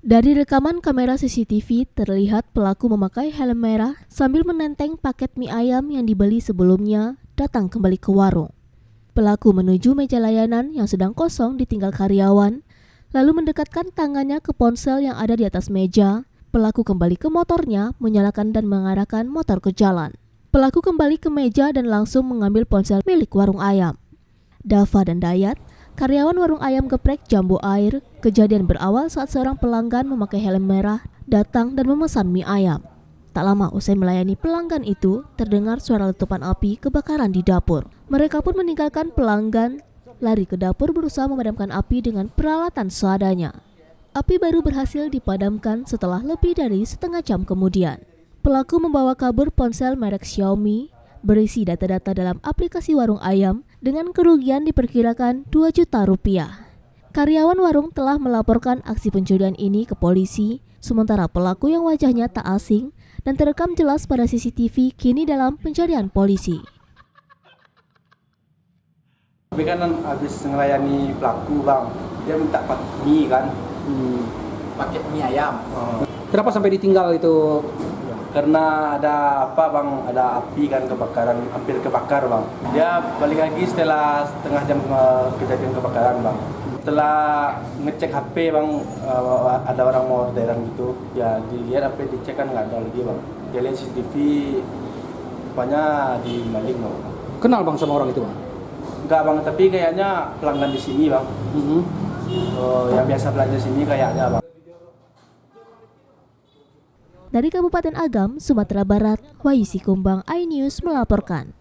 Dari rekaman kamera CCTV terlihat pelaku memakai helm merah sambil menenteng paket mie ayam yang dibeli sebelumnya datang kembali ke warung. Pelaku menuju meja layanan yang sedang kosong ditinggal karyawan, lalu mendekatkan tangannya ke ponsel yang ada di atas meja. Pelaku kembali ke motornya, menyalakan dan mengarahkan motor ke jalan. Pelaku kembali ke meja dan langsung mengambil ponsel milik warung ayam. Dava dan Dayat, karyawan warung ayam geprek Jambu Air, kejadian berawal saat seorang pelanggan memakai helm merah datang dan memesan mie ayam. Tak lama usai melayani pelanggan itu, terdengar suara letupan api kebakaran di dapur. Mereka pun meninggalkan pelanggan, lari ke dapur berusaha memadamkan api dengan peralatan seadanya. Api baru berhasil dipadamkan setelah lebih dari setengah jam kemudian. Pelaku membawa kabur ponsel merek Xiaomi berisi data-data dalam aplikasi warung ayam dengan kerugian diperkirakan 2 juta rupiah. Karyawan warung telah melaporkan aksi pencurian ini ke polisi, sementara pelaku yang wajahnya tak asing dan terekam jelas pada CCTV kini dalam pencarian polisi. Tapi kan habis ngelayani pelaku bang, dia minta mie kan, paket mie ayam. Kenapa sampai ditinggal itu? Karena ada apa bang, ada api kan kebakaran, hampir kebakar bang. Dia balik lagi setelah setengah jam kejadian kebakaran bang. Setelah ngecek HP bang, ada orang mau orderan gitu, ya dilihat HP dicek kan nggak ada lagi bang. Dia lihat CCTV, rupanya di maling bang. Kenal bang sama orang itu bang? Enggak bang, tapi kayaknya pelanggan di sini bang. Yang biasa belanja sini kayaknya bang. Dari Kabupaten Agam, Sumatera Barat, Wahyu Sikumbang, iNews melaporkan.